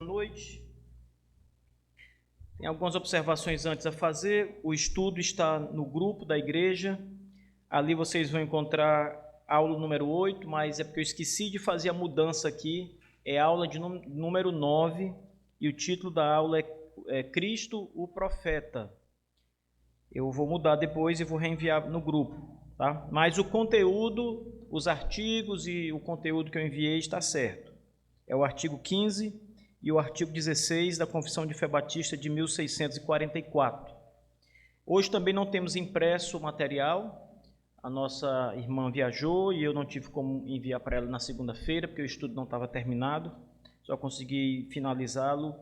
noite. Tem algumas observações antes a fazer. O estudo está no grupo da igreja. Ali vocês vão encontrar aula número 8, mas é porque eu esqueci de fazer a mudança aqui. É aula de número 9 e o título da aula é Cristo, o Profeta. Eu vou mudar depois e vou reenviar no grupo, tá? Mas o conteúdo, os artigos e o conteúdo que eu enviei está certo. É o artigo 15 e o artigo 16 da Confissão de Fé Batista de 1644. Hoje também não temos impresso o material. A nossa irmã viajou e eu não tive como enviar para ela na segunda-feira, porque o estudo não estava terminado. Só consegui finalizá-lo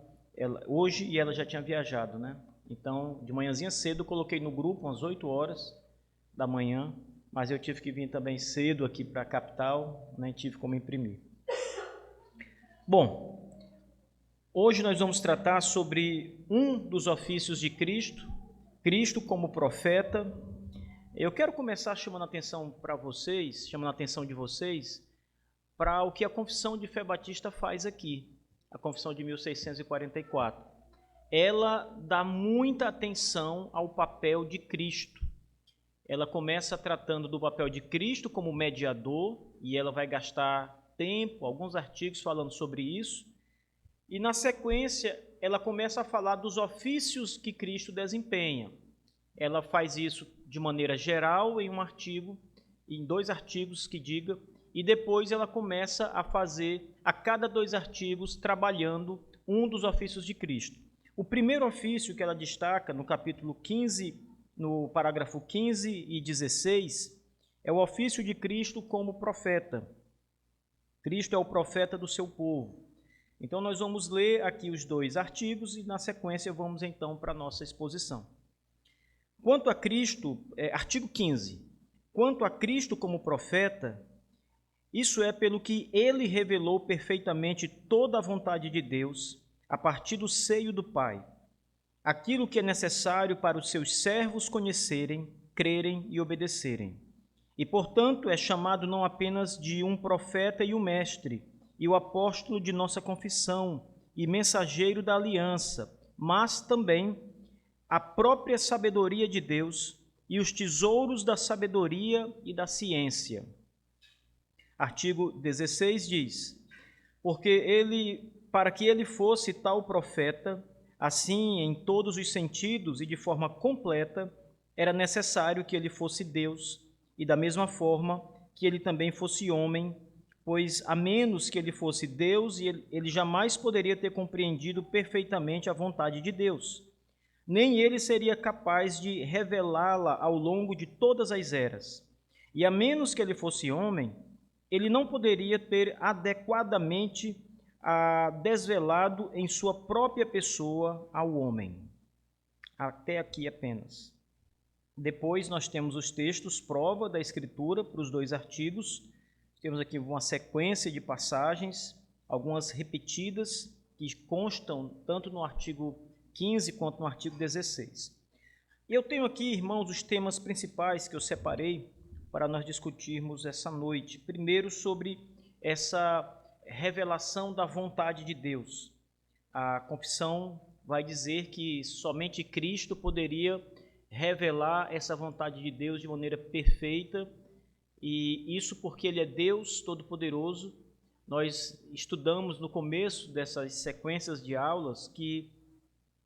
hoje e ela já tinha viajado, né? Então, de manhãzinha cedo, eu coloquei no grupo, às 8 horas da manhã, mas eu tive que vir também cedo aqui para a capital, nem tive como imprimir. Bom, hoje nós vamos tratar sobre um dos ofícios de Cristo, Cristo como profeta. Eu quero começar chamando a atenção para vocês, chamando a atenção de vocês, para o que a Confissão de Fé Batista faz aqui, a Confissão de 1644. Ela dá muita atenção ao papel de Cristo. Ela começa tratando do papel de Cristo como mediador, e ela vai gastar tempo, alguns artigos falando sobre isso. E na sequência, ela começa a falar dos ofícios que Cristo desempenha. Ela faz isso de maneira geral em um artigo, em 2 artigos que diga, e depois ela começa a fazer a cada 2 artigos trabalhando um dos ofícios de Cristo. O primeiro ofício que ela destaca no capítulo 15, no parágrafo 15 e 16, é o ofício de Cristo como profeta. Cristo é o profeta do seu povo. Então nós vamos ler aqui os 2 artigos e na sequência vamos então para a nossa exposição. Quanto a Cristo, artigo 15. Quanto a Cristo como profeta, isso é pelo que ele revelou perfeitamente toda a vontade de Deus, a partir do seio do Pai, aquilo que é necessário para os seus servos conhecerem, crerem e obedecerem. E, portanto, é chamado não apenas de um profeta e um mestre, e o apóstolo de nossa confissão, e mensageiro da aliança, mas também a própria sabedoria de Deus e os tesouros da sabedoria e da ciência. Artigo 16 diz: para que ele fosse tal profeta, assim, em todos os sentidos e de forma completa, era necessário que ele fosse Deus, e da mesma forma que ele também fosse homem, pois a menos que ele fosse Deus, ele jamais poderia ter compreendido perfeitamente a vontade de Deus. Nem ele seria capaz de revelá-la ao longo de todas as eras. E a menos que ele fosse homem, ele não poderia ter adequadamente desvelado em sua própria pessoa ao homem. Até aqui apenas. Depois nós temos os textos, prova da Escritura para os 2 artigos. Temos aqui uma sequência de passagens, algumas repetidas, que constam tanto no artigo 15 quanto no artigo 16. E eu tenho aqui, irmãos, os temas principais que eu separei para nós discutirmos essa noite. Primeiro, sobre essa revelação da vontade de Deus. A confissão vai dizer que somente Cristo poderia revelar essa vontade de Deus de maneira perfeita, e isso porque Ele é Deus Todo-Poderoso. Nós estudamos no começo dessas sequências de aulas que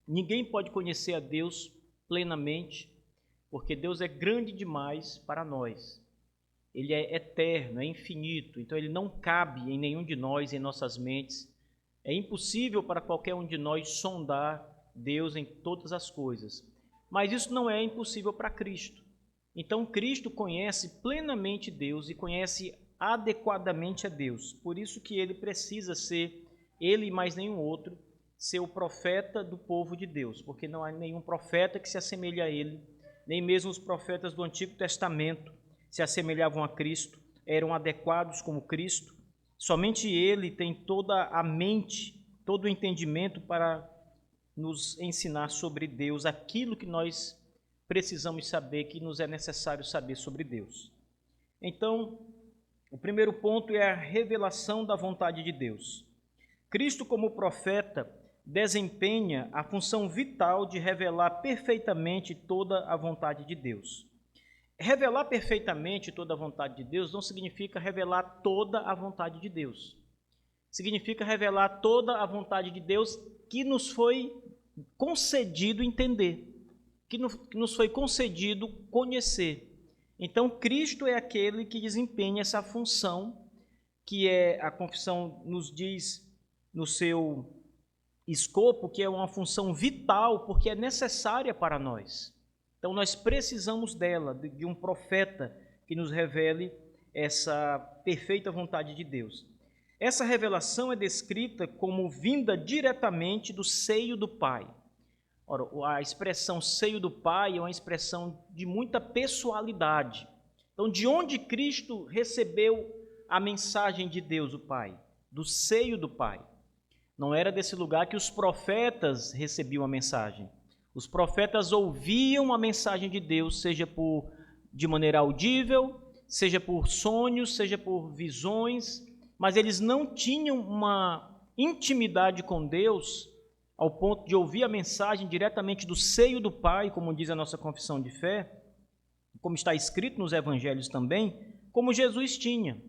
ninguém pode conhecer a Deus plenamente, porque Deus é grande demais para nós. Ele é eterno, é infinito, então ele não cabe em nenhum de nós, em nossas mentes. É impossível para qualquer um de nós sondar Deus em todas as coisas. Mas isso não é impossível para Cristo. Então Cristo conhece plenamente Deus e conhece adequadamente a Deus. Por isso que ele precisa ser, ele e mais nenhum outro, ser o profeta do povo de Deus, porque não há nenhum profeta que se assemelhe a ele, nem mesmo os profetas do Antigo Testamento se assemelhavam a Cristo, eram adequados como Cristo. Somente Ele tem toda a mente, todo o entendimento para nos ensinar sobre Deus, aquilo que nós precisamos saber, que nos é necessário saber sobre Deus. Então, o primeiro ponto é a revelação da vontade de Deus. Cristo, como profeta, desempenha a função vital de revelar perfeitamente toda a vontade de Deus. Revelar perfeitamente toda a vontade de Deus não significa revelar toda a vontade de Deus. Significa revelar toda a vontade de Deus que nos foi concedido entender, que nos foi concedido conhecer. Então, Cristo é aquele que desempenha essa função, que a confissão nos diz no seu escopo, que é uma função vital, porque é necessária para nós. Então, nós precisamos dela, de um profeta que nos revele essa perfeita vontade de Deus. Essa revelação é descrita como vinda diretamente do seio do Pai. Ora, a expressão seio do Pai é uma expressão de muita pessoalidade. Então, de onde Cristo recebeu a mensagem de Deus, o Pai? Do seio do Pai. Não era desse lugar que os profetas recebiam a mensagem. Os profetas ouviam a mensagem de Deus, seja de maneira audível, seja por sonhos, seja por visões, mas eles não tinham uma intimidade com Deus ao ponto de ouvir a mensagem diretamente do seio do Pai, como diz a nossa confissão de fé, como está escrito nos evangelhos também, como Jesus tinha.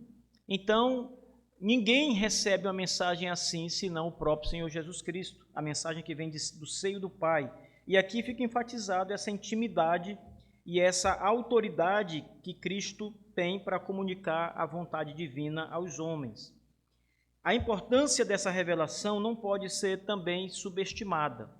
Então, ninguém recebe uma mensagem assim, senão o próprio Senhor Jesus Cristo, a mensagem que vem do seio do Pai. E aqui fica enfatizado essa intimidade e essa autoridade que Cristo tem para comunicar a vontade divina aos homens. A importância dessa revelação não pode ser também subestimada.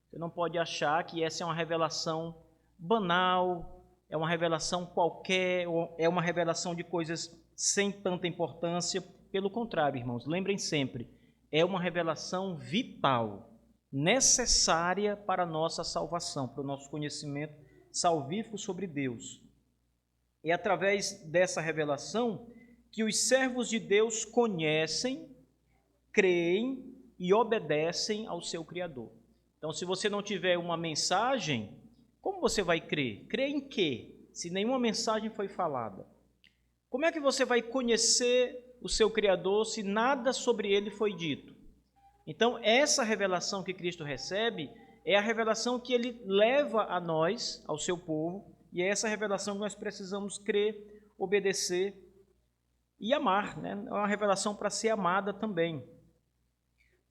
Você não pode achar que essa é uma revelação banal, é uma revelação qualquer, ou é uma revelação de coisas sem tanta importância. Pelo contrário, irmãos, lembrem sempre, é uma revelação vital, necessária para a nossa salvação, para o nosso conhecimento salvífico sobre Deus. É através dessa revelação que os servos de Deus conhecem, creem e obedecem ao seu Criador. Então, se você não tiver uma mensagem, como você vai crer? Crer em quê? Se nenhuma mensagem foi falada. Como é que você vai conhecer o seu Criador se nada sobre ele foi dito? Então, essa revelação que Cristo recebe é a revelação que ele leva a nós, ao seu povo, e é essa revelação que nós precisamos crer, obedecer e amar, né? É uma revelação para ser amada também.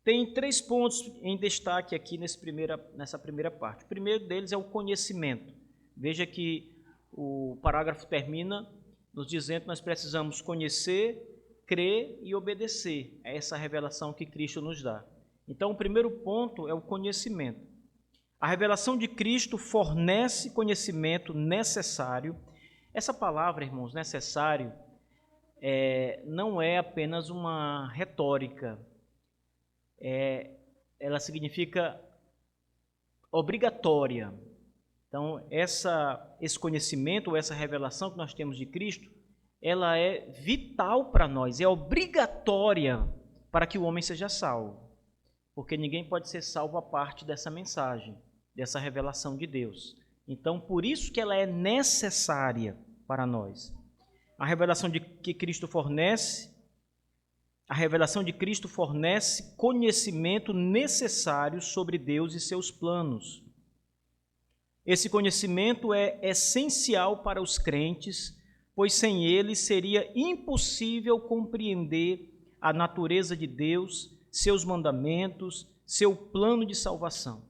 Tem 3 pontos em destaque aqui nessa primeira parte. O primeiro deles é o conhecimento. Veja que o parágrafo termina nos dizendo que nós precisamos conhecer, crer e obedecer a essa revelação que Cristo nos dá. Então, o primeiro ponto é o conhecimento. A revelação de Cristo fornece conhecimento necessário. Essa palavra, irmãos, necessário, não é apenas uma retórica. Ela significa obrigatória. Então, esse conhecimento, ou essa revelação que nós temos de Cristo, ela é vital para nós, é obrigatória para que o homem seja salvo. Porque ninguém pode ser salvo a parte dessa mensagem, dessa revelação de Deus. Então, por isso que ela é necessária para nós. A revelação que Cristo fornece, conhecimento necessário sobre Deus e seus planos. Esse conhecimento é essencial para os crentes, pois sem ele seria impossível compreender a natureza de Deus, seus mandamentos, seu plano de salvação.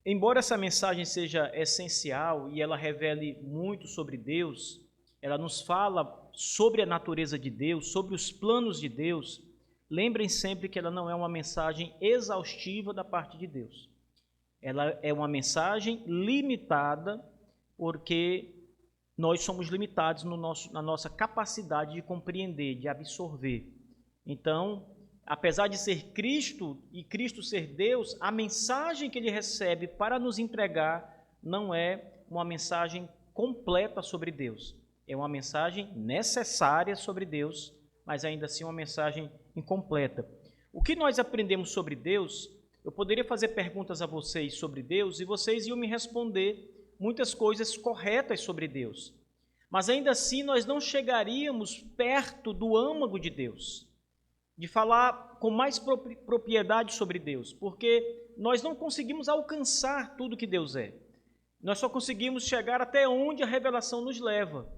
Embora essa mensagem seja essencial e ela revele muito sobre Deus, ela nos fala sobre a natureza de Deus, sobre os planos de Deus. Lembrem sempre que ela não é uma mensagem exaustiva da parte de Deus. Ela é uma mensagem limitada, porque nós somos limitados na nossa capacidade de compreender, de absorver. Então, apesar de ser Cristo e Cristo ser Deus, a mensagem que ele recebe para nos entregar não é uma mensagem completa sobre Deus. É uma mensagem necessária sobre Deus, mas ainda assim uma mensagem incompleta. O que nós aprendemos sobre Deus, eu poderia fazer perguntas a vocês sobre Deus e vocês iam me responder muitas coisas corretas sobre Deus. Mas ainda assim nós não chegaríamos perto do âmago de Deus, de falar com mais propriedade sobre Deus, porque nós não conseguimos alcançar tudo que Deus é. Nós só conseguimos chegar até onde a revelação nos leva.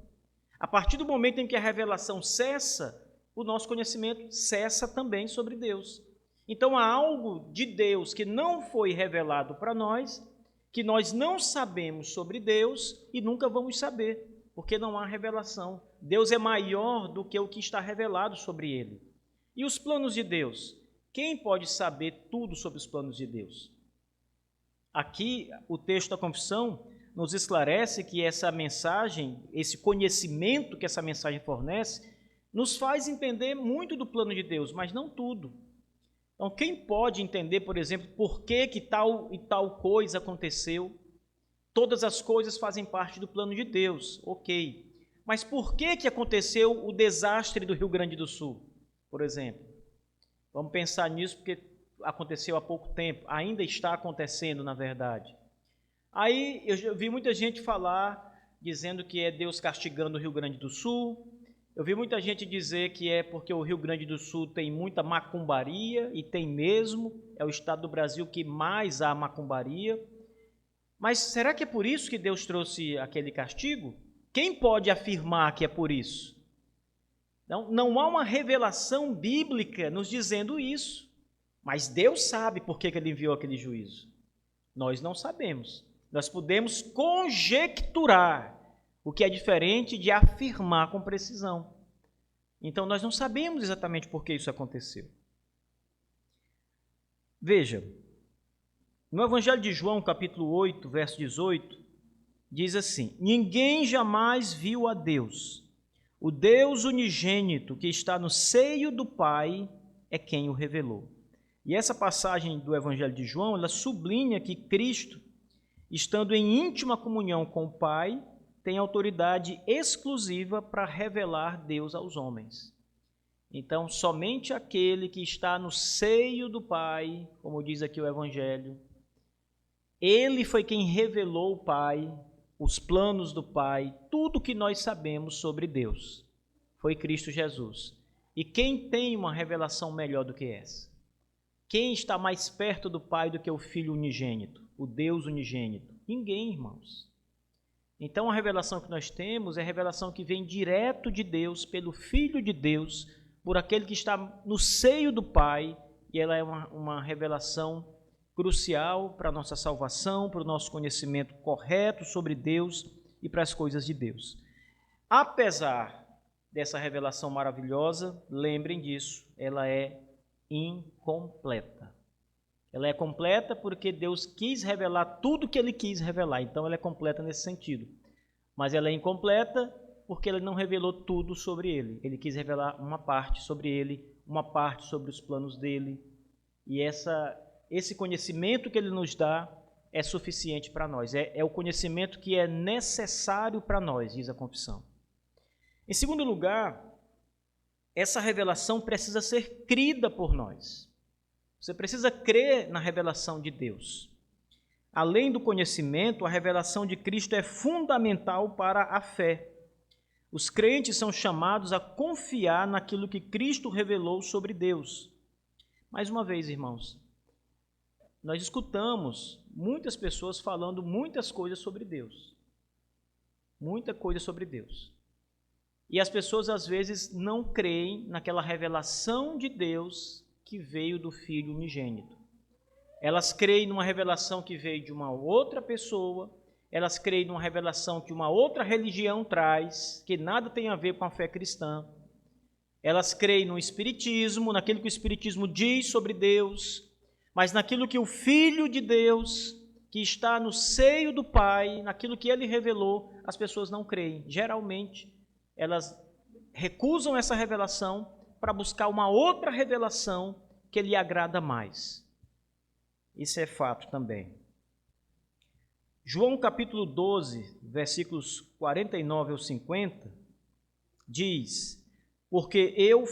A partir do momento em que a revelação cessa, o nosso conhecimento cessa também sobre Deus. Então há algo de Deus que não foi revelado para nós, que nós não sabemos sobre Deus e nunca vamos saber, porque não há revelação. Deus é maior do que o que está revelado sobre ele. E os planos de Deus? Quem pode saber tudo sobre os planos de Deus? Aqui, o texto da confissão nos esclarece que essa mensagem, esse conhecimento que essa mensagem fornece, nos faz entender muito do plano de Deus, mas não tudo. Então, quem pode entender, por exemplo, por que tal e tal coisa aconteceu? Todas as coisas fazem parte do plano de Deus, ok. Mas por que aconteceu o desastre do Rio Grande do Sul, por exemplo? Vamos pensar nisso porque aconteceu há pouco tempo, ainda está acontecendo, na verdade. Aí eu vi muita gente falar, dizendo que é Deus castigando o Rio Grande do Sul. Eu vi muita gente dizer que é porque o Rio Grande do Sul tem muita macumbaria, e tem mesmo, é o estado do Brasil que mais há macumbaria. Mas será que é por isso que Deus trouxe aquele castigo? Quem pode afirmar que é por isso? Não há uma revelação bíblica nos dizendo isso, mas Deus sabe por que ele enviou aquele juízo. Nós não sabemos. Nós podemos conjecturar, o que é diferente de afirmar com precisão. Então, nós não sabemos exatamente por que isso aconteceu. Veja, no Evangelho de João, capítulo 8, verso 18, diz assim: ninguém jamais viu a Deus. O Deus unigênito que está no seio do Pai é quem o revelou. E essa passagem do Evangelho de João, ela sublinha que Cristo, estando em íntima comunhão com o Pai, tem autoridade exclusiva para revelar Deus aos homens. Então, somente aquele que está no seio do Pai, como diz aqui o Evangelho, ele foi quem revelou o Pai, os planos do Pai, tudo que nós sabemos sobre Deus. Foi Cristo Jesus. E quem tem uma revelação melhor do que essa? Quem está mais perto do Pai do que o Filho unigênito, o Deus unigênito? Ninguém, irmãos. Então, a revelação que nós temos é a revelação que vem direto de Deus, pelo Filho de Deus, por aquele que está no seio do Pai, e ela é uma revelação crucial para a nossa salvação, para o nosso conhecimento correto sobre Deus e para as coisas de Deus. Apesar dessa revelação maravilhosa, lembrem disso, ela é incompleta. Ela é completa porque Deus quis revelar tudo que Ele quis revelar, então ela é completa nesse sentido. Mas ela é incompleta porque Ele não revelou tudo sobre Ele. Ele quis revelar uma parte sobre Ele, uma parte sobre os planos dEle, e esse conhecimento que Ele nos dá é suficiente para nós. É o conhecimento que é necessário para nós, diz a confissão. Em segundo lugar, essa revelação precisa ser crida por nós. Você precisa crer na revelação de Deus. Além do conhecimento, a revelação de Cristo é fundamental para a fé. Os crentes são chamados a confiar naquilo que Cristo revelou sobre Deus. Mais uma vez, irmãos, nós escutamos muitas pessoas falando muitas coisas sobre Deus. Muita coisa sobre Deus. E as pessoas, às vezes, não creem naquela revelação de Deus que veio do Filho unigênito. Elas creem numa revelação que veio de uma outra pessoa, elas creem numa revelação que uma outra religião traz, que nada tem a ver com a fé cristã. Elas creem no Espiritismo, naquilo que o Espiritismo diz sobre Deus, mas naquilo que o Filho de Deus, que está no seio do Pai, naquilo que Ele revelou, as pessoas não creem. Geralmente, elas recusam essa revelação para buscar uma outra revelação que lhe agrada mais. Isso é fato também. João capítulo 12, versículos 49 ao 50, diz: porque eu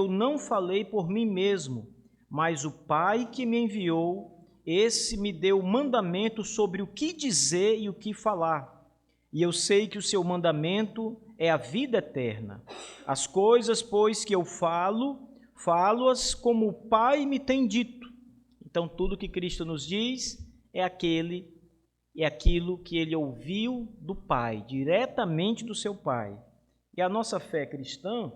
não falei por mim mesmo, mas o Pai que me enviou, esse me deu mandamento sobre o que dizer e o que falar. E eu sei que o seu mandamento é a vida eterna. As coisas, pois, que eu falo, falo-as como o Pai me tem dito. Então, tudo que Cristo nos diz é aquilo que ele ouviu do Pai, diretamente do seu Pai. E a nossa fé cristã,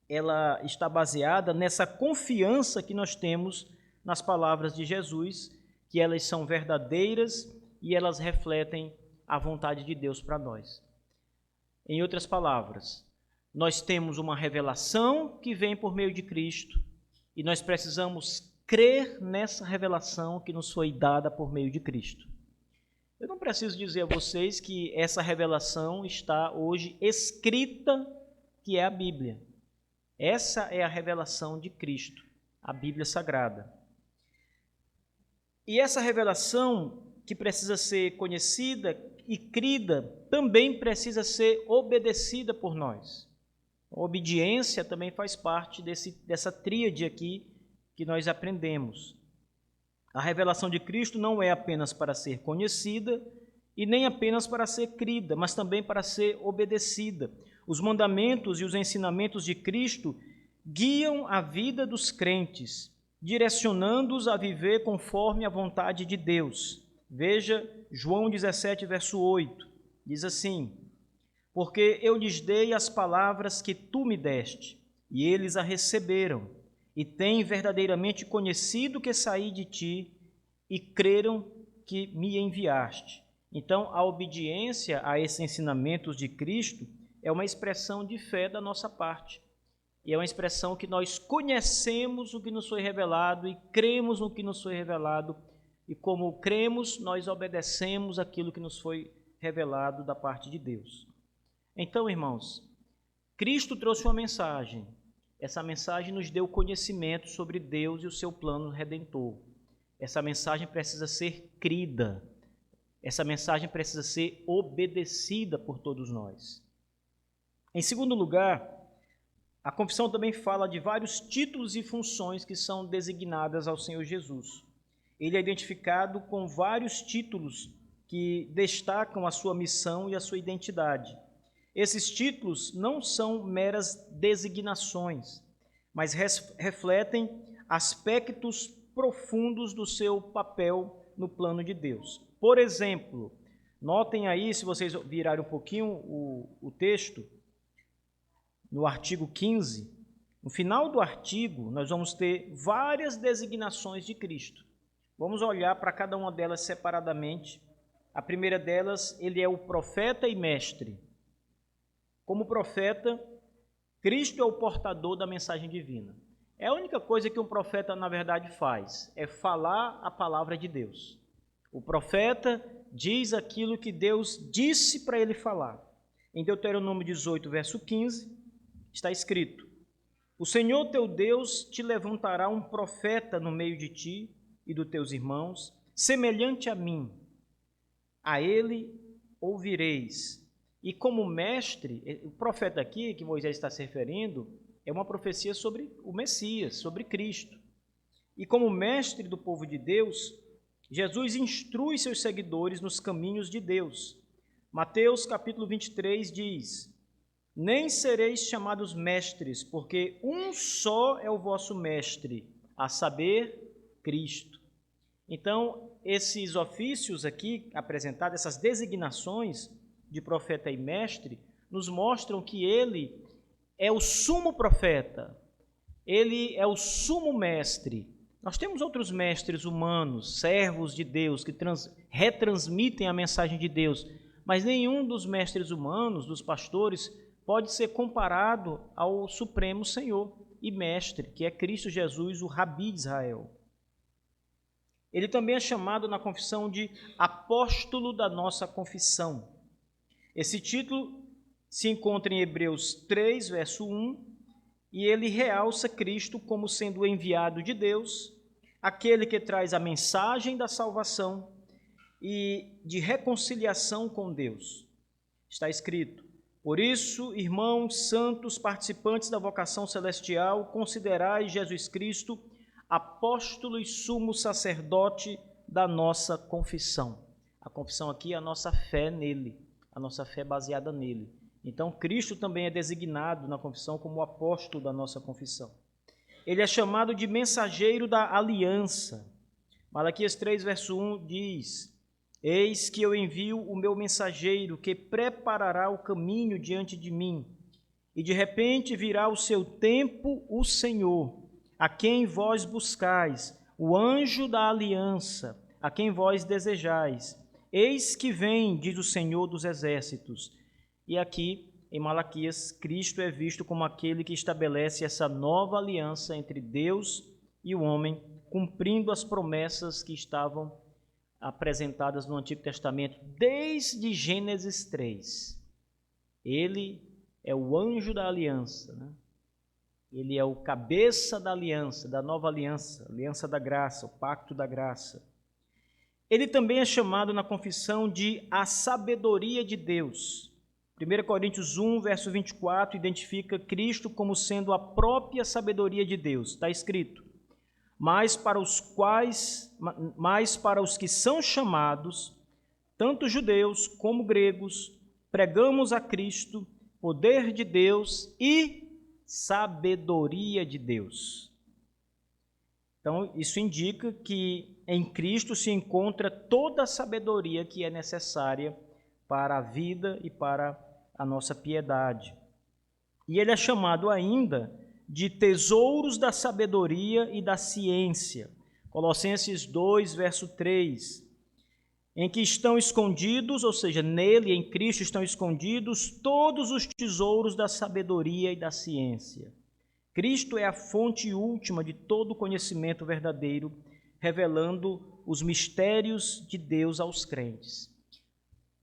ela está baseada nessa confiança que nós temos nas palavras de Jesus, que elas são verdadeiras e elas refletem a vontade de Deus para nós. Em outras palavras, nós temos uma revelação que vem por meio de Cristo e nós precisamos crer nessa revelação que nos foi dada por meio de Cristo. Eu não preciso dizer a vocês que essa revelação está hoje escrita, que é a Bíblia. Essa é a revelação de Cristo, a Bíblia Sagrada. E essa revelação que precisa ser conhecida e crida também precisa ser obedecida por nós. A obediência também faz parte dessa tríade aqui que nós aprendemos. A revelação de Cristo não é apenas para ser conhecida e nem apenas para ser crida, mas também para ser obedecida. Os mandamentos e os ensinamentos de Cristo guiam a vida dos crentes, direcionando-os a viver conforme a vontade de Deus. Veja João 17, verso 8, diz assim: porque eu lhes dei as palavras que tu me deste, e eles a receberam, e têm verdadeiramente conhecido que saí de ti, e creram que me enviaste. Então, a obediência a esses ensinamentos de Cristo é uma expressão de fé da nossa parte. E é uma expressão que nós conhecemos o que nos foi revelado e cremos no que nos foi revelado. E como cremos, nós obedecemos aquilo que nos foi revelado da parte de Deus. Então, irmãos, Cristo trouxe uma mensagem. Essa mensagem nos deu conhecimento sobre Deus e o seu plano redentor. Essa mensagem precisa ser crida. Essa mensagem precisa ser obedecida por todos nós. Em segundo lugar, a confissão também fala de vários títulos e funções que são designadas ao Senhor Jesus. Ele é identificado com vários títulos que destacam a sua missão e a sua identidade. Esses títulos não são meras designações, mas refletem aspectos profundos do seu papel no plano de Deus. Por exemplo, notem aí, se vocês virarem um pouquinho o texto, no artigo 15, no final do artigo, nós vamos ter várias designações de Cristo. Vamos olhar para cada uma delas separadamente. A primeira delas, ele é o profeta e mestre. Como profeta, Cristo é o portador da mensagem divina. É a única coisa que um profeta, na verdade, faz, é falar a palavra de Deus. O profeta diz aquilo que Deus disse para ele falar. Em Deuteronômio 18, verso 15, está escrito: o Senhor teu Deus te levantará um profeta no meio de ti e dos teus irmãos, semelhante a mim. A ele ouvireis. E como mestre, o profeta aqui, que Moisés está se referindo, é uma profecia sobre o Messias, sobre Cristo. E como mestre do povo de Deus, Jesus instrui seus seguidores nos caminhos de Deus. Mateus capítulo 23 diz: nem sereis chamados mestres, porque um só é o vosso mestre, a saber, Cristo. Então, esses ofícios aqui apresentados, essas designações de profeta e mestre, nos mostram que ele é o sumo profeta, ele é o sumo mestre. Nós temos outros mestres humanos, servos de Deus, que retransmitem a mensagem de Deus, mas nenhum dos mestres humanos, dos pastores, pode ser comparado ao Supremo Senhor e Mestre, que é Cristo Jesus, o Rabi de Israel. Ele também é chamado na confissão de apóstolo da nossa confissão. Esse título se encontra em Hebreus 3, verso 1, e ele realça Cristo como sendo o enviado de Deus, aquele que traz a mensagem da salvação e de reconciliação com Deus. Está escrito: por isso, irmãos santos, participantes da vocação celestial, considerai Jesus Cristo apóstolo e sumo sacerdote da nossa confissão. A confissão aqui é a nossa fé nele, a nossa fé baseada nele. Então, Cristo também é designado na confissão como o apóstolo da nossa confissão. ele é chamado de mensageiro da aliança. Malaquias 3, verso 1 diz: Eis que eu envio o meu mensageiro, que preparará o caminho diante de mim. E de repente virá o seu tempo o Senhor, a quem vós buscais, o anjo da aliança, a quem vós desejais. Eis que vem, diz o Senhor dos exércitos. E aqui, em Malaquias, Cristo é visto como aquele que estabelece essa nova aliança entre Deus e o homem, cumprindo as promessas que estavam apresentadas no Antigo Testamento desde Gênesis 3. Ele é o anjo da aliança, né? Ele é o cabeça da aliança, da nova aliança, aliança da graça, o pacto da graça. Ele também é chamado na confissão de a sabedoria de Deus. 1 Coríntios 1, verso 24, identifica Cristo como sendo a própria sabedoria de Deus. Está escrito: mas para os que são chamados, tanto judeus como gregos, pregamos a Cristo, poder de Deus e sabedoria de Deus. Então, isso indica que em Cristo se encontra toda a sabedoria que é necessária para a vida e para a nossa piedade. E ele é chamado ainda de tesouros da sabedoria e da ciência. Colossenses 2, verso 3. Em que estão escondidos, ou seja, nele, em Cristo, estão escondidos todos os tesouros da sabedoria e da ciência. Cristo é a fonte última de todo conhecimento verdadeiro, revelando os mistérios de Deus aos crentes.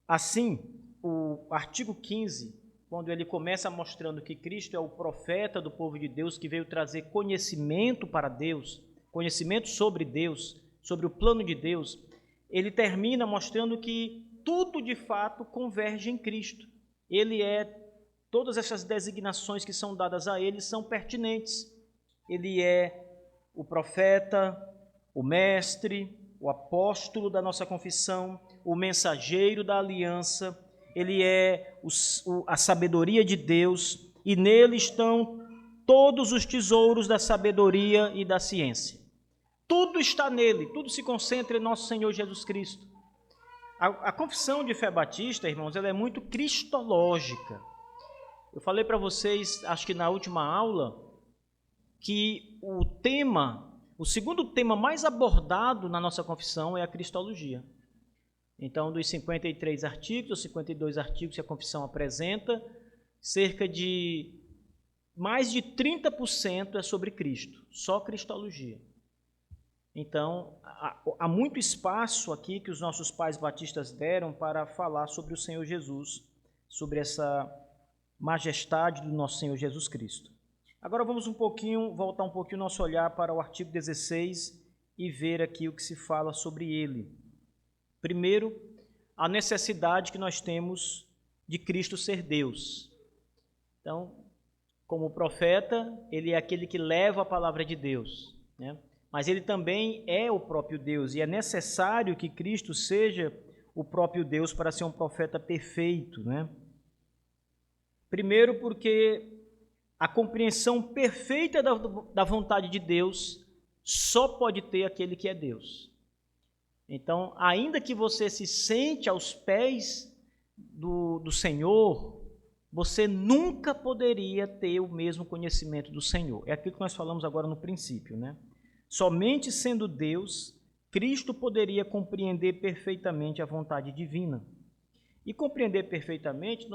Assim, o artigo 15, quando ele começa mostrando que Cristo é o profeta do povo de Deus, que veio trazer conhecimento para Deus, conhecimento sobre Deus, sobre o plano de Deus, ele termina mostrando que tudo de fato converge em Cristo. Todas essas designações que são dadas a ele são pertinentes. Ele é o profeta, o mestre, o apóstolo da nossa confissão, o mensageiro da aliança, ele é a sabedoria de Deus, e nele estão todos os tesouros da sabedoria e da ciência. Tudo está nele, tudo se concentra em nosso Senhor Jesus Cristo. A confissão de fé batista, irmãos, ela é muito cristológica. Eu falei para vocês, acho que na última aula, que o segundo tema mais abordado na nossa confissão é a cristologia. Então, dos 53 artigos, os 52 artigos que a confissão apresenta, cerca de mais de 30% é sobre Cristo, só cristologia. Então, há muito espaço aqui que os nossos pais batistas deram para falar sobre o Senhor Jesus, sobre essa majestade do nosso Senhor Jesus Cristo. Agora vamos voltar um pouquinho o nosso olhar para o artigo 16 e ver aqui o que se fala sobre ele. Primeiro, a necessidade que nós temos de Cristo ser Deus. Então, como profeta, ele é aquele que leva a palavra de Deus, né? Mas ele também é o próprio Deus, e é necessário que Cristo seja o próprio Deus para ser um profeta perfeito, né? Primeiro, porque a compreensão perfeita da vontade de Deus só pode ter aquele que é Deus. Então, ainda que você se sente aos pés do Senhor, você nunca poderia ter o mesmo conhecimento do Senhor. É aquilo que nós falamos agora no princípio, né? Somente sendo Deus, Cristo poderia compreender perfeitamente a vontade divina. E compreender perfeitamente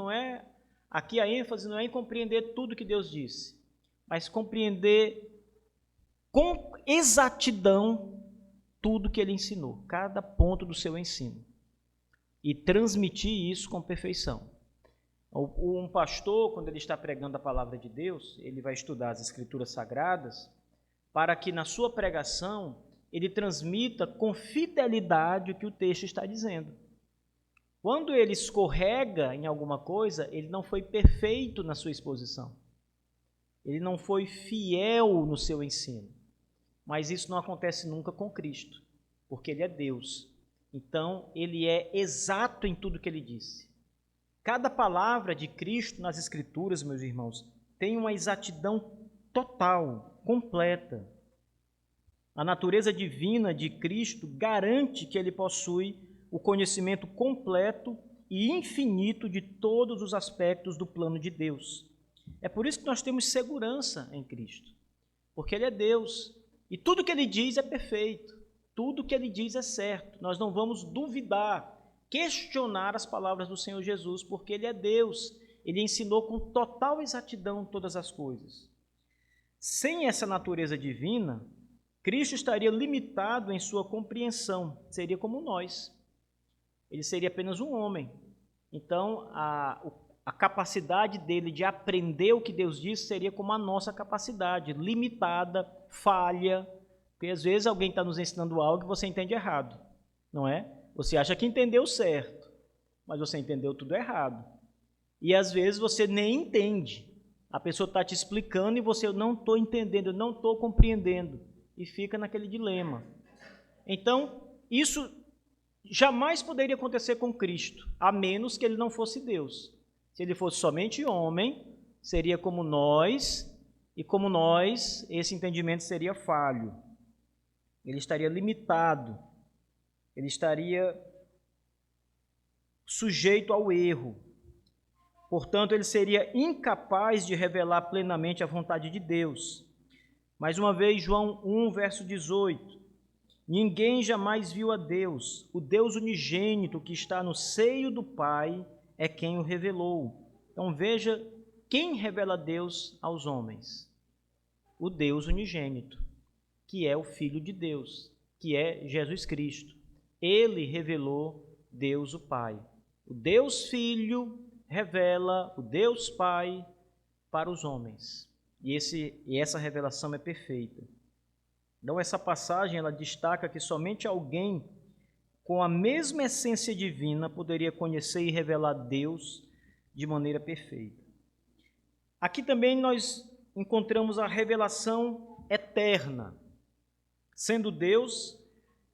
aqui a ênfase não é em compreender tudo que Deus disse, mas compreender com exatidão tudo que ele ensinou, cada ponto do seu ensino, e transmitir isso com perfeição. Um pastor, quando ele está pregando a palavra de Deus, ele vai estudar as Escrituras Sagradas, para que na sua pregação ele transmita com fidelidade o que o texto está dizendo. Quando ele escorrega em alguma coisa, ele não foi perfeito na sua exposição. Ele não foi fiel no seu ensino. Mas isso não acontece nunca com Cristo, porque ele é Deus. Então, ele é exato em tudo que ele disse. Cada palavra de Cristo nas Escrituras, meus irmãos, tem uma exatidão total. completa. A natureza divina de Cristo garante que ele possui o conhecimento completo e infinito de todos os aspectos do plano de Deus. É por isso que nós temos segurança em Cristo, porque ele é Deus e tudo que ele diz é perfeito, tudo que ele diz é certo. Nós não vamos duvidar, questionar as palavras do Senhor Jesus, porque ele é Deus, ele ensinou com total exatidão todas as coisas. Sem essa natureza divina, Cristo estaria limitado em sua compreensão, seria como nós. Ele seria apenas um homem. Então, a capacidade dele de aprender o que Deus disse seria como a nossa capacidade, limitada, falha, porque às vezes alguém está nos ensinando algo que você entende errado, não é? Você acha que entendeu certo, mas você entendeu tudo errado. E às vezes você nem entende. A pessoa está te explicando e você, eu não estou entendendo, eu não estou compreendendo. E fica naquele dilema. Então, isso jamais poderia acontecer com Cristo, a menos que ele não fosse Deus. Se ele fosse somente homem, seria como nós, e como nós, esse entendimento seria falho. Ele estaria limitado, ele estaria sujeito ao erro. Portanto, ele seria incapaz de revelar plenamente a vontade de Deus. Mais uma vez, João 1, verso 18. Ninguém jamais viu a Deus. O Deus unigênito que está no seio do Pai é quem o revelou. Então veja quem revela Deus aos homens. O Deus unigênito, que é o Filho de Deus, que é Jesus Cristo. Ele revelou Deus o Pai. O Deus Filho revela o Deus Pai para os homens. E essa revelação é perfeita. Então, essa passagem ela destaca que somente alguém com a mesma essência divina poderia conhecer e revelar Deus de maneira perfeita. Aqui também nós encontramos a revelação eterna. Sendo Deus,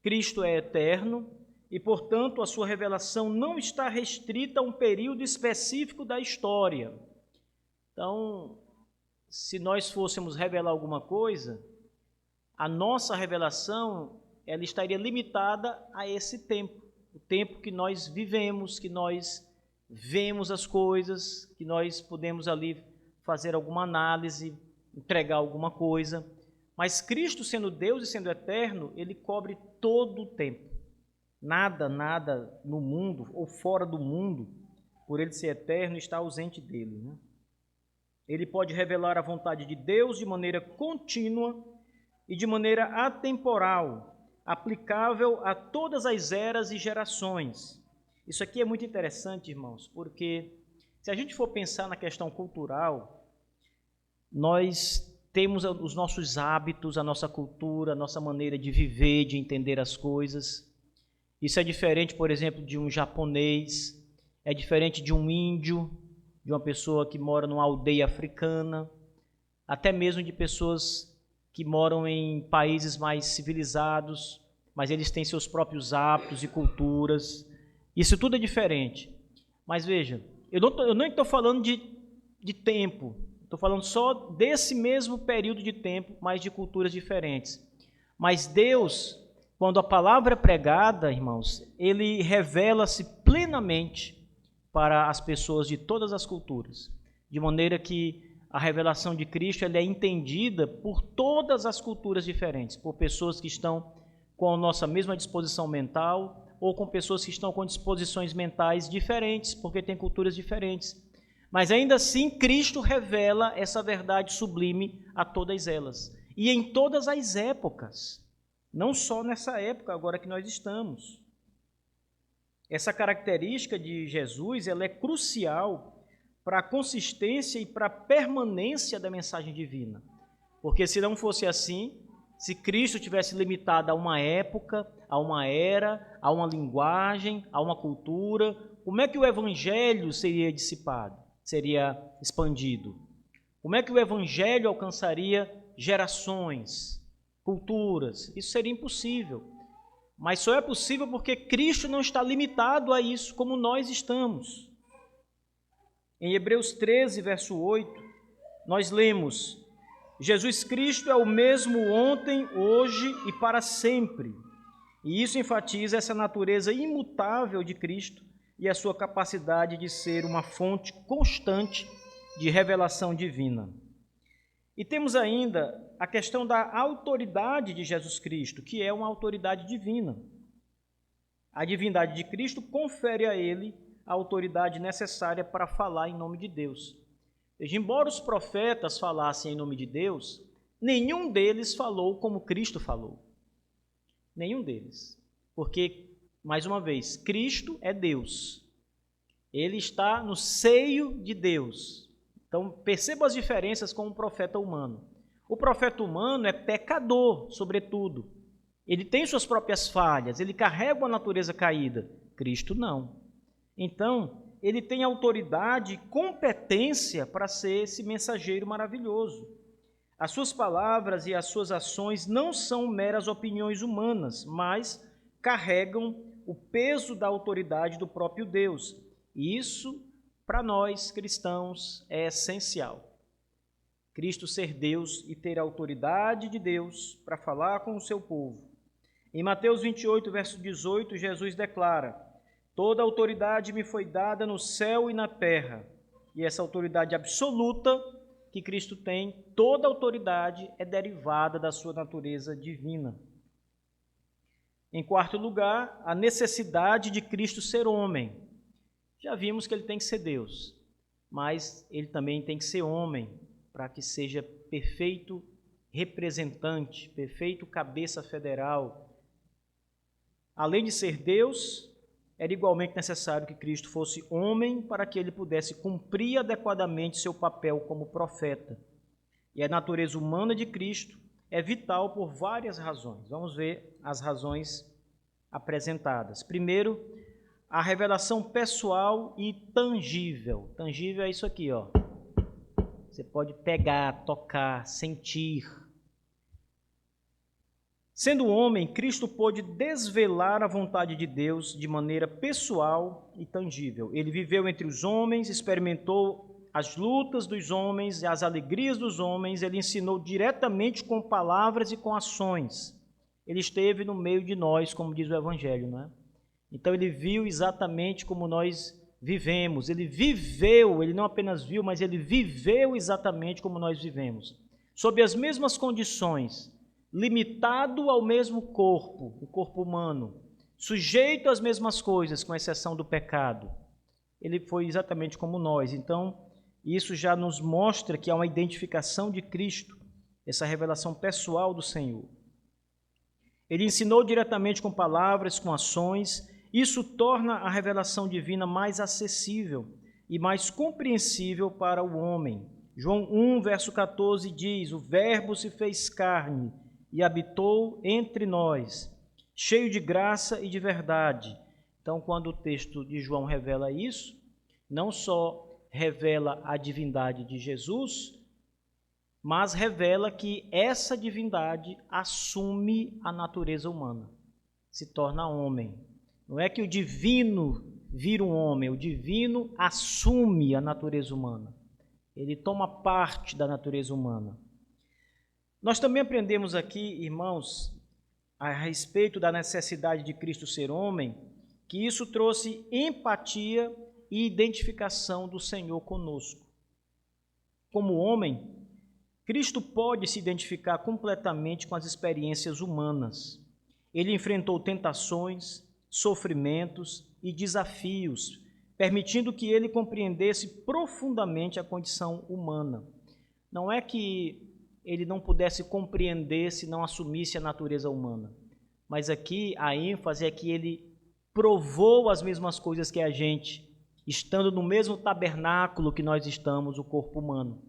Cristo é eterno e, portanto, a sua revelação não está restrita a um período específico da história. Então, se nós fôssemos revelar alguma coisa, a nossa revelação ela estaria limitada a esse tempo, o tempo que nós vivemos, que nós vemos as coisas, que nós podemos ali fazer alguma análise, entregar alguma coisa. Mas Cristo, sendo Deus e sendo eterno, ele cobre todo o tempo. Nada no mundo ou fora do mundo, por ele ser eterno, está ausente dele, né? Ele pode revelar a vontade de Deus de maneira contínua e de maneira atemporal, aplicável a todas as eras e gerações. Isso aqui é muito interessante, irmãos, porque se a gente for pensar na questão cultural, nós temos os nossos hábitos, a nossa cultura, a nossa maneira de viver, de entender as coisas. Isso é diferente, por exemplo, de um japonês, é diferente de um índio, de uma pessoa que mora numa aldeia africana, até mesmo de pessoas que moram em países mais civilizados, mas eles têm seus próprios hábitos e culturas. Isso tudo é diferente. Mas veja, eu não estou falando de tempo, estou falando só desse mesmo período de tempo, mas de culturas diferentes. Mas Deus, quando a palavra é pregada, irmãos, ele revela-se plenamente para as pessoas de todas as culturas, de maneira que a revelação de Cristo ela é entendida por todas as culturas diferentes, por pessoas que estão com a nossa mesma disposição mental ou com pessoas que estão com disposições mentais diferentes, porque têm culturas diferentes. Mas ainda assim, Cristo revela essa verdade sublime a todas elas. E em todas as épocas, não só nessa época agora que nós estamos. Essa característica de Jesus ela é crucial para a consistência e para a permanência da mensagem divina. Porque se não fosse assim, se Cristo tivesse limitado a uma época, a uma era, a uma linguagem, a uma cultura, como é que o evangelho seria dissipado, seria expandido? Como é que o evangelho alcançaria gerações, culturas? Isso seria impossível. Mas só é possível porque Cristo não está limitado a isso como nós estamos. Em Hebreus 13, verso 8, nós lemos: Jesus Cristo é o mesmo ontem, hoje e para sempre. E isso enfatiza essa natureza imutável de Cristo e a sua capacidade de ser uma fonte constante de revelação divina. E temos ainda a questão da autoridade de Jesus Cristo, que é uma autoridade divina. A divindade de Cristo confere a ele a autoridade necessária para falar em nome de Deus. Veja, embora os profetas falassem em nome de Deus, nenhum deles falou como Cristo falou. Nenhum deles. Porque, mais uma vez, Cristo é Deus. Ele está no seio de Deus. Então, perceba as diferenças com o profeta humano. O profeta humano é pecador, sobretudo. Ele tem suas próprias falhas, ele carrega uma natureza caída. Cristo não. Então, ele tem autoridade e competência para ser esse mensageiro maravilhoso. As suas palavras e as suas ações não são meras opiniões humanas, mas carregam o peso da autoridade do próprio Deus. E isso, para nós cristãos, é essencial. Cristo ser Deus e ter a autoridade de Deus para falar com o seu povo. Em Mateus 28, verso 18, Jesus declara: toda autoridade me foi dada no céu e na terra. E essa autoridade absoluta que Cristo tem, toda autoridade é derivada da sua natureza divina. Em quarto lugar, a necessidade de Cristo ser homem. Já vimos que ele tem que ser Deus, mas ele também tem que ser homem, para que seja perfeito representante, perfeito cabeça federal. Além de ser Deus, era igualmente necessário que Cristo fosse homem para que ele pudesse cumprir adequadamente seu papel como profeta. E a natureza humana de Cristo é vital por várias razões. Vamos ver as razões apresentadas. Primeiro, a revelação pessoal e tangível. Tangível é isso aqui, ó. Você pode pegar, tocar, sentir. Sendo homem, Cristo pôde desvelar a vontade de Deus de maneira pessoal e tangível. Ele viveu entre os homens, experimentou as lutas dos homens e as alegrias dos homens. Ele ensinou diretamente com palavras e com ações. Ele esteve no meio de nós, como diz o Evangelho, não é? Então ele viu exatamente como nós vivemos. Ele viveu, ele não apenas viu, mas ele viveu exatamente como nós vivemos. Sob as mesmas condições, limitado ao mesmo corpo, o corpo humano, sujeito às mesmas coisas, com exceção do pecado. Ele foi exatamente como nós. Então, isso já nos mostra que há uma identificação de Cristo, essa revelação pessoal do Senhor. Ele ensinou diretamente com palavras, com ações. Isso torna a revelação divina mais acessível e mais compreensível para o homem. João 1, verso 14 diz: o Verbo se fez carne e habitou entre nós, cheio de graça e de verdade. Então, quando o texto de João revela isso, não só revela a divindade de Jesus, mas revela que essa divindade assume a natureza humana, se torna homem. Não é que o divino vira um homem, o divino assume a natureza humana. Ele toma parte da natureza humana. Nós também aprendemos aqui, irmãos, a respeito da necessidade de Cristo ser homem, que isso trouxe empatia e identificação do Senhor conosco. Como homem, Cristo pode se identificar completamente com as experiências humanas. Ele enfrentou tentações, sofrimentos e desafios, permitindo que ele compreendesse profundamente a condição humana. Não é que ele não pudesse compreender se não assumisse a natureza humana, mas aqui a ênfase é que ele provou as mesmas coisas que a gente, estando no mesmo tabernáculo que nós estamos, o corpo humano.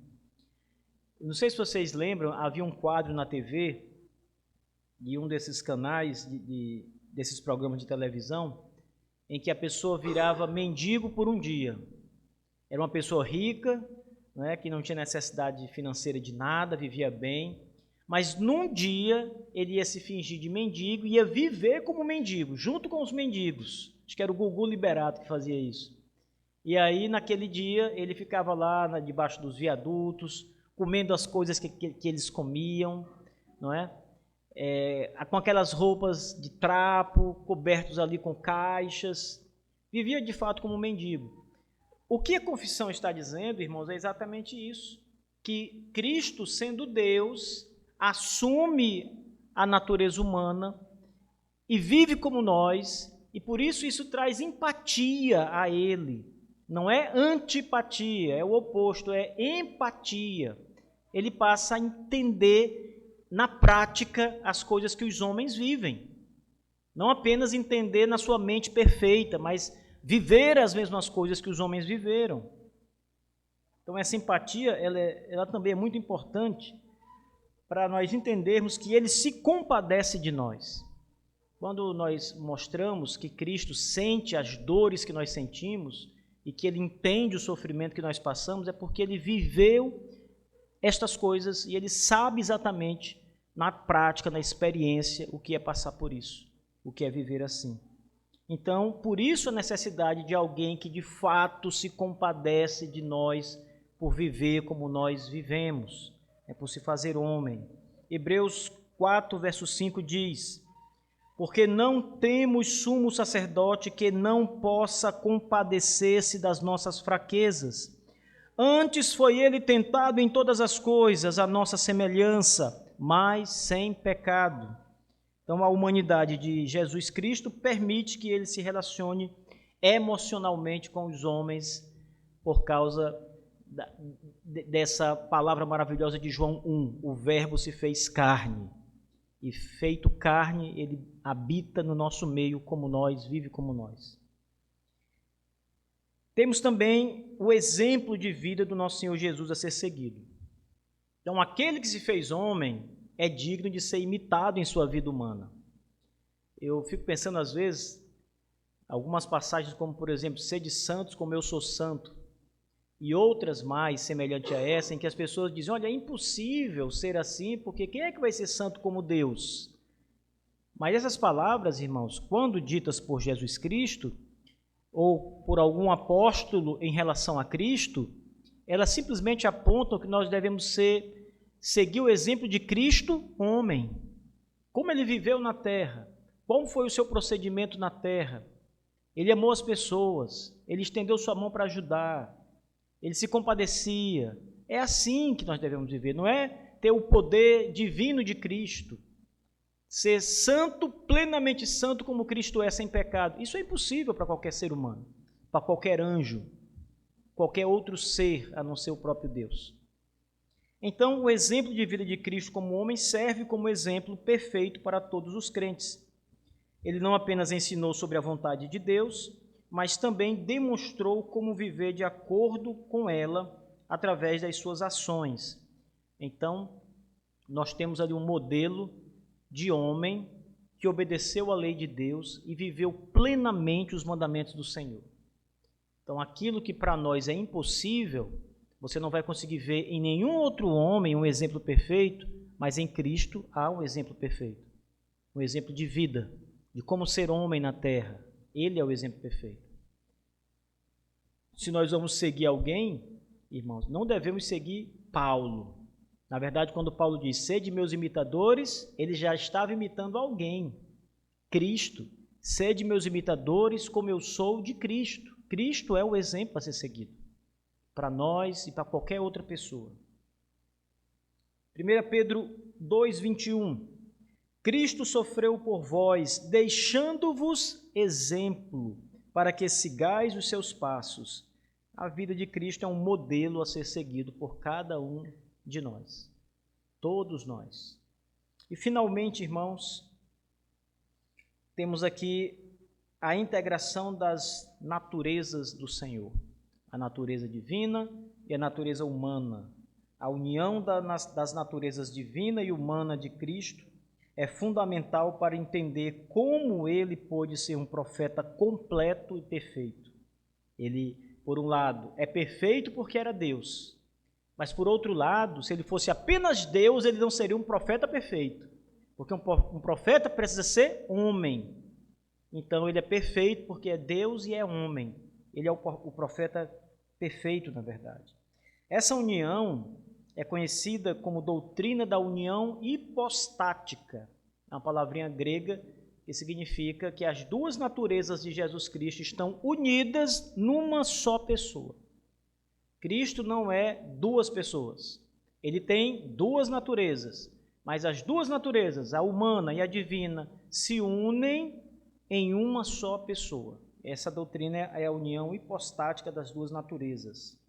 Não sei se vocês lembram, havia um quadro na TV, de um desses canais, desses programas de televisão, em que a pessoa virava mendigo por um dia. Era uma pessoa rica, né, que não tinha necessidade financeira de nada, vivia bem, mas num dia ele ia se fingir de mendigo e ia viver como mendigo, junto com os mendigos. Acho que era o Gugu Liberato que fazia isso. E aí, naquele dia, ele ficava lá debaixo dos viadutos, comendo as coisas que eles comiam, não é? Com aquelas roupas de trapo, cobertos ali com caixas, vivia de fato como um mendigo. O que a confissão está dizendo, irmãos, é exatamente isso, que Cristo, sendo Deus, assume a natureza humana e vive como nós, e por isso traz empatia a Ele. Não é antipatia, é o oposto, é empatia. Ele passa a entender na prática as coisas que os homens vivem. Não apenas entender na sua mente perfeita, mas viver as mesmas coisas que os homens viveram. Então, essa empatia, ela também é muito importante para nós entendermos que Ele se compadece de nós. Quando nós mostramos que Cristo sente as dores que nós sentimos e que Ele entende o sofrimento que nós passamos, é porque Ele viveu estas coisas e Ele sabe exatamente, na prática, na experiência, o que é passar por isso, o que é viver assim. Então, por isso a necessidade de alguém que de fato se compadece de nós por viver como nós vivemos, por se fazer homem. Hebreus 4, verso 5 diz: porque não temos sumo sacerdote que não possa compadecer-se das nossas fraquezas. Antes foi ele tentado em todas as coisas, a nossa semelhança, mas sem pecado. Então, a humanidade de Jesus Cristo permite que ele se relacione emocionalmente com os homens por causa dessa palavra maravilhosa de João 1, o Verbo se fez carne. E feito carne, ele habita no nosso meio como nós, vive como nós. Temos também o exemplo de vida do nosso Senhor Jesus a ser seguido. Então, aquele que se fez homem é digno de ser imitado em sua vida humana. Eu fico pensando, às vezes, algumas passagens como, por exemplo, sede santos como eu sou santo, e outras mais semelhantes a essa, em que as pessoas dizem, olha, é impossível ser assim, porque quem é que vai ser santo como Deus? Mas essas palavras, irmãos, quando ditas por Jesus Cristo, ou por algum apóstolo em relação a Cristo, elas simplesmente apontam que nós devemos seguir o exemplo de Cristo, homem. Como ele viveu na terra, qual foi o seu procedimento na terra. Ele amou as pessoas, ele estendeu sua mão para ajudar, ele se compadecia. É assim que nós devemos viver, não é ter o poder divino de Cristo, ser santo, plenamente santo como Cristo é, sem pecado. Isso é impossível para qualquer ser humano, para qualquer anjo, qualquer outro ser, a não ser o próprio Deus. Então, o exemplo de vida de Cristo como homem serve como exemplo perfeito para todos os crentes. Ele não apenas ensinou sobre a vontade de Deus, mas também demonstrou como viver de acordo com ela através das suas ações. Então, nós temos ali um modelo de homem que obedeceu à lei de Deus e viveu plenamente os mandamentos do Senhor. Então, aquilo que para nós é impossível, você não vai conseguir ver em nenhum outro homem um exemplo perfeito, mas em Cristo há um exemplo perfeito, um exemplo de vida, de como ser homem na terra. Ele é o exemplo perfeito. Se nós vamos seguir alguém, irmãos, não devemos seguir Paulo. Na verdade, quando Paulo diz, sede meus imitadores, ele já estava imitando alguém, Cristo. Sede meus imitadores como eu sou de Cristo. Cristo é o exemplo a ser seguido, para nós e para qualquer outra pessoa. 1 Pedro 2,21. Cristo sofreu por vós, deixando-vos exemplo, para que sigais os seus passos. A vida de Cristo é um modelo a ser seguido por cada um de nós, todos nós. E finalmente, irmãos, temos aqui a integração das naturezas do Senhor, a natureza divina e a natureza humana. A união das naturezas divina e humana de Cristo é fundamental para entender como ele pôde ser um profeta completo e perfeito. Ele, por um lado, é perfeito porque era Deus, mas por outro lado, se ele fosse apenas Deus, ele não seria um profeta perfeito, porque um profeta precisa ser homem. Então ele é perfeito porque é Deus e é homem. Ele é o profeta perfeito, na verdade. Essa união é conhecida como doutrina da união hipostática, uma palavrinha grega que significa que as duas naturezas de Jesus Cristo estão unidas numa só pessoa. Cristo não é duas pessoas. Ele tem duas naturezas, mas as duas naturezas, a humana e a divina, se unem em uma só pessoa. Essa doutrina é a união hipostática das duas naturezas.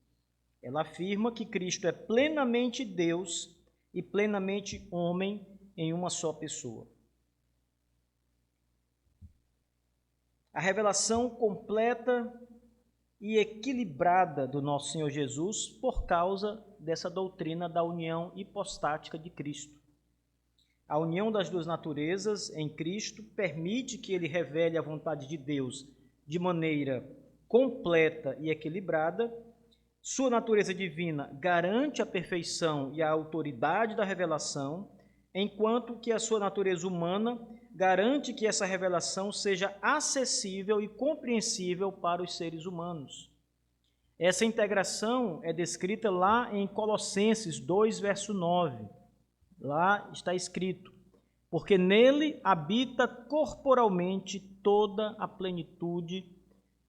Ela afirma que Cristo é plenamente Deus e plenamente homem em uma só pessoa. A revelação completa e equilibrada do nosso Senhor Jesus por causa dessa doutrina da união hipostática de Cristo. A união das duas naturezas em Cristo permite que ele revele a vontade de Deus de maneira completa e equilibrada. Sua natureza divina garante a perfeição e a autoridade da revelação, enquanto que a sua natureza humana garante que essa revelação seja acessível e compreensível para os seres humanos. Essa integração é descrita lá em Colossenses 2, verso 9. Lá está escrito: porque nele habita corporalmente toda a plenitude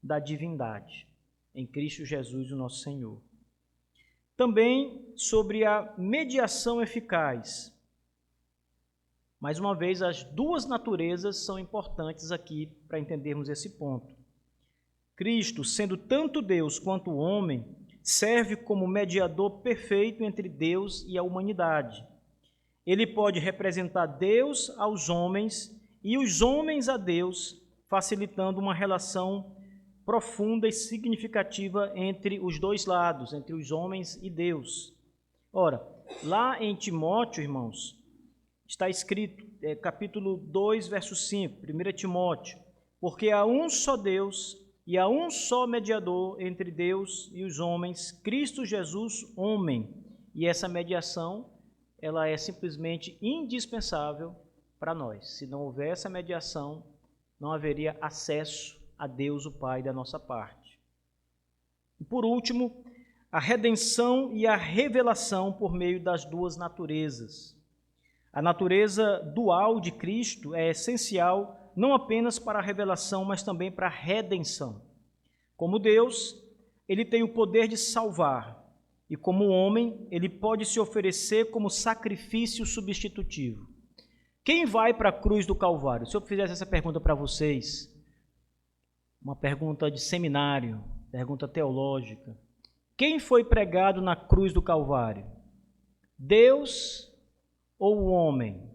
da divindade, em Cristo Jesus, o nosso Senhor. Também sobre a mediação eficaz. Mais uma vez, as duas naturezas são importantes aqui para entendermos esse ponto. Cristo, sendo tanto Deus quanto homem, serve como mediador perfeito entre Deus e a humanidade. Ele pode representar Deus aos homens e os homens a Deus, facilitando uma relação profunda e significativa entre os dois lados, entre os homens e Deus. Ora, lá em Timóteo, irmãos, está escrito, capítulo 2, verso 5, 1 Timóteo, porque há um só Deus e há um só mediador entre Deus e os homens, Cristo Jesus, homem. E essa mediação, ela é simplesmente indispensável para nós. Se não houver essa mediação, não haveria acesso a Deus, o Pai, da nossa parte. E por último, a redenção e a revelação por meio das duas naturezas. A natureza dual de Cristo é essencial não apenas para a revelação, mas também para a redenção. Como Deus, ele tem o poder de salvar, e como homem, ele pode se oferecer como sacrifício substitutivo. Quem vai para a cruz do Calvário? Se eu fizesse essa pergunta para vocês, uma pergunta de seminário, pergunta teológica. Quem foi pregado na cruz do Calvário? Deus ou o homem?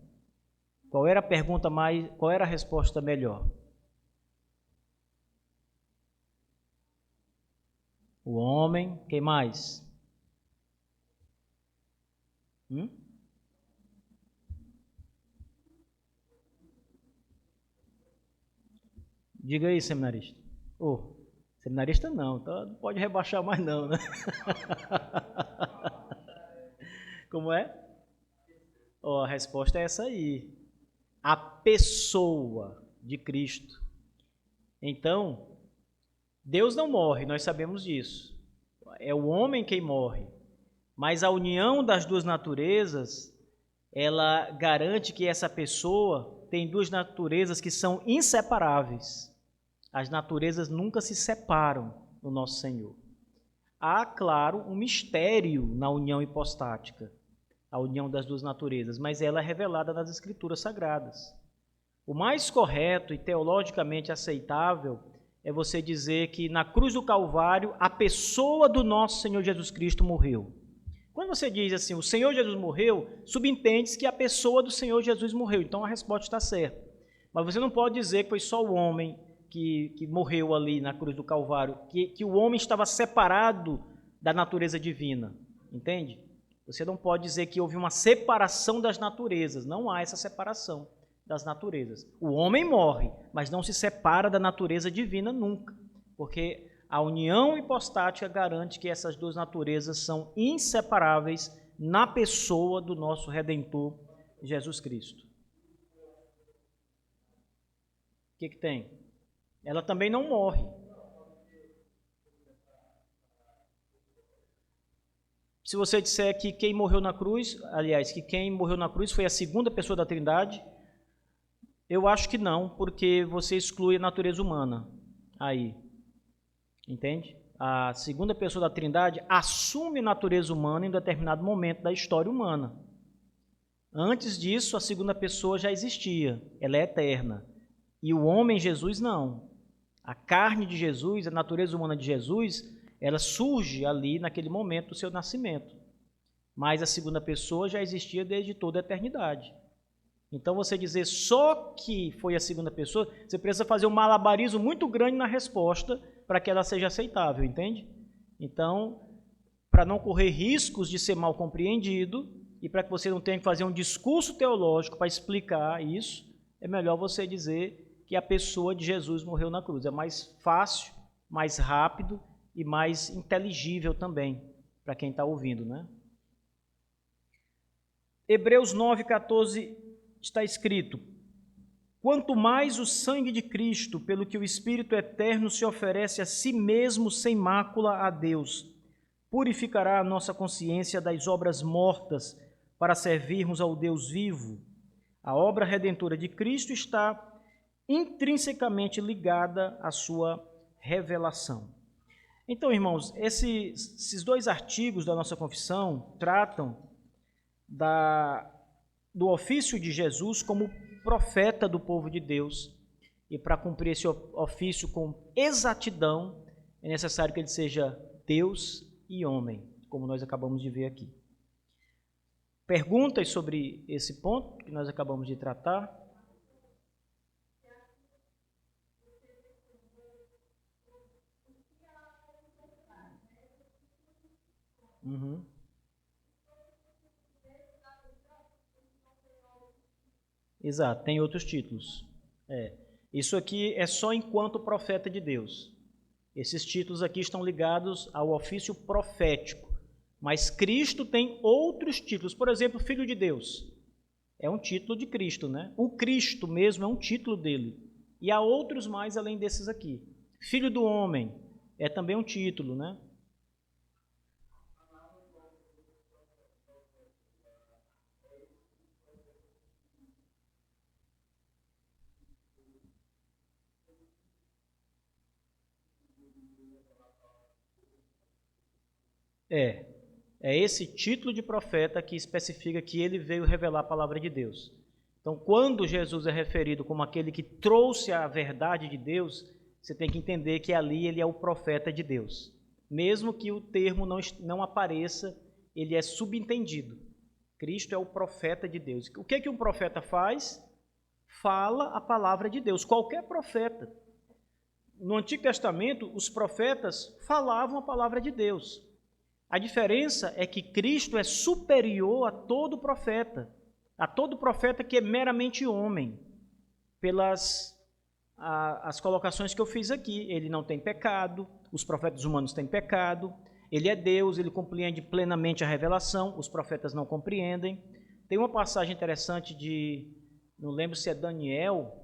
Qual era a resposta melhor? O homem, quem mais? Diga aí, seminarista. Seminarista não, então não pode rebaixar mais não, né? Como é? A resposta é essa aí. A pessoa de Cristo. Então, Deus não morre, nós sabemos disso. É o homem quem morre. Mas a união das duas naturezas, ela garante que essa pessoa tem duas naturezas que são inseparáveis. As naturezas nunca se separam no nosso Senhor. Há, claro, um mistério na união hipostática, a união das duas naturezas, mas ela é revelada nas Escrituras Sagradas. O mais correto e teologicamente aceitável é você dizer que na cruz do Calvário a pessoa do nosso Senhor Jesus Cristo morreu. Quando você diz assim, o Senhor Jesus morreu, subentende-se que a pessoa do Senhor Jesus morreu. Então a resposta está certa. Mas você não pode dizer que foi só o homem que morreu ali na cruz do Calvário, que o homem estava separado da natureza divina. Entende? Você não pode dizer que houve uma separação das naturezas. Não há essa separação das naturezas. O homem morre, mas não se separa da natureza divina nunca. Porque a união hipostática garante que essas duas naturezas são inseparáveis na pessoa do nosso Redentor, Jesus Cristo. O que tem? Ela também não morre. Se você disser que quem morreu na cruz, aliás, que quem morreu na cruz foi a segunda pessoa da Trindade, eu acho que não, porque você exclui a natureza humana aí, entende? A segunda pessoa da Trindade assume a natureza humana em determinado momento da história humana. Antes disso, a segunda pessoa já existia, ela é eterna. E o homem Jesus não. A carne de Jesus, a natureza humana de Jesus, ela surge ali naquele momento do seu nascimento. Mas a segunda pessoa já existia desde toda a eternidade. Então, você dizer só que foi a segunda pessoa, você precisa fazer um malabarismo muito grande na resposta para que ela seja aceitável, entende? Então, para não correr riscos de ser mal compreendido e para que você não tenha que fazer um discurso teológico para explicar isso, é melhor você dizer que a pessoa de Jesus morreu na cruz. É mais fácil, mais rápido e mais inteligível também para quem está ouvindo, né? Hebreus 9,14 está escrito: quanto mais o sangue de Cristo, pelo que o Espírito eterno se oferece a si mesmo sem mácula a Deus, purificará a nossa consciência das obras mortas para servirmos ao Deus vivo. A obra redentora de Cristo está intrinsecamente ligada à sua revelação. Então, irmãos, esses dois artigos da nossa confissão tratam do ofício de Jesus como profeta do povo de Deus. E para cumprir esse ofício com exatidão, é necessário que ele seja Deus e homem, como nós acabamos de ver aqui. Perguntas sobre esse ponto que nós acabamos de tratar? Uhum. Exato, tem outros títulos. Isso aqui é só enquanto profeta de Deus. Esses títulos aqui estão ligados ao ofício profético. Mas Cristo tem outros títulos. Por exemplo, Filho de Deus. É um título de Cristo, né? O Cristo mesmo é um título dele. E há outros mais além desses aqui. Filho do Homem é também um título, né? É esse título de profeta que especifica que ele veio revelar a palavra de Deus. Então, quando Jesus é referido como aquele que trouxe a verdade de Deus, você tem que entender que ali ele é o profeta de Deus. Mesmo que o termo não apareça, ele é subentendido. Cristo é o profeta de Deus. O que um profeta faz? Fala a palavra de Deus. Qualquer profeta. No Antigo Testamento, os profetas falavam a palavra de Deus. A diferença é que Cristo é superior a todo profeta que é meramente homem, pelas as colocações que eu fiz aqui. Ele não tem pecado, os profetas humanos têm pecado, ele é Deus, ele compreende plenamente a revelação, os profetas não compreendem. Tem uma passagem interessante não lembro se é Daniel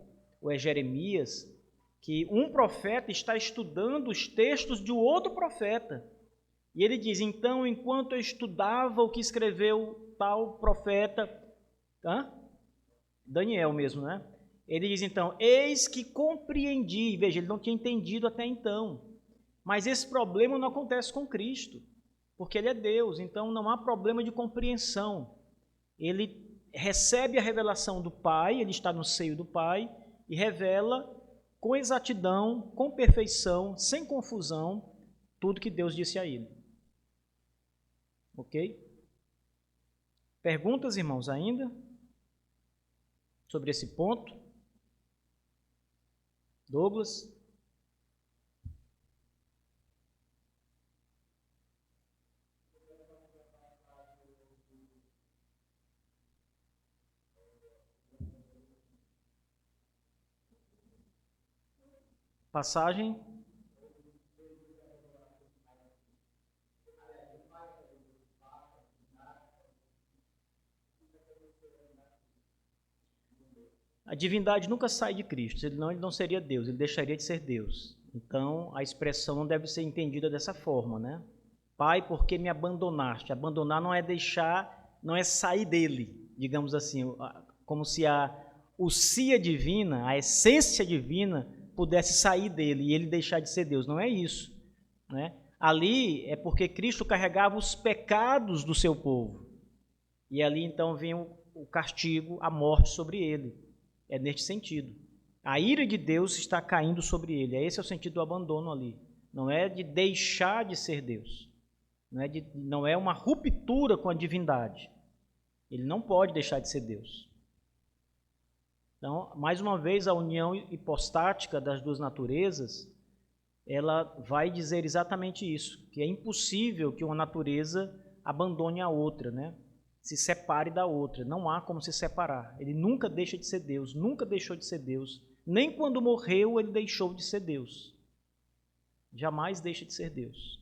ou é Jeremias, que um profeta está estudando os textos de outro profeta. E ele diz, então, enquanto eu estudava o que escreveu tal profeta, Daniel mesmo, né? Ele diz, então, eis que compreendi. Veja, ele não tinha entendido até então. Mas esse problema não acontece com Cristo, porque ele é Deus, então não há problema de compreensão. Ele recebe a revelação do Pai, ele está no seio do Pai, e revela com exatidão, com perfeição, sem confusão, tudo que Deus disse a ele. Ok? Perguntas, irmãos, ainda? Sobre esse ponto? Douglas? Passagem? A divindade nunca sai de Cristo, ele não seria Deus, ele deixaria de ser Deus. Então, a expressão não deve ser entendida dessa forma, né? Pai, por que me abandonaste? Abandonar não é deixar, não é sair dele, digamos assim, como se a ousia divina, a essência divina, pudesse sair dele e ele deixar de ser Deus. Não é isso, né? Ali é porque Cristo carregava os pecados do seu povo. E ali então vinha o castigo, a morte sobre ele. É neste sentido. A ira de Deus está caindo sobre ele. Esse é o sentido do abandono ali. Não é de deixar de ser Deus. Não é uma ruptura com a divindade. Ele não pode deixar de ser Deus. Então, mais uma vez, a união hipostática das duas naturezas, ela vai dizer exatamente isso, que é impossível que uma natureza abandone a outra, né? Se separe da outra. Não há como se separar. Ele nunca deixa de ser Deus, nunca deixou de ser Deus. Nem quando morreu ele deixou de ser Deus. Jamais deixa de ser Deus.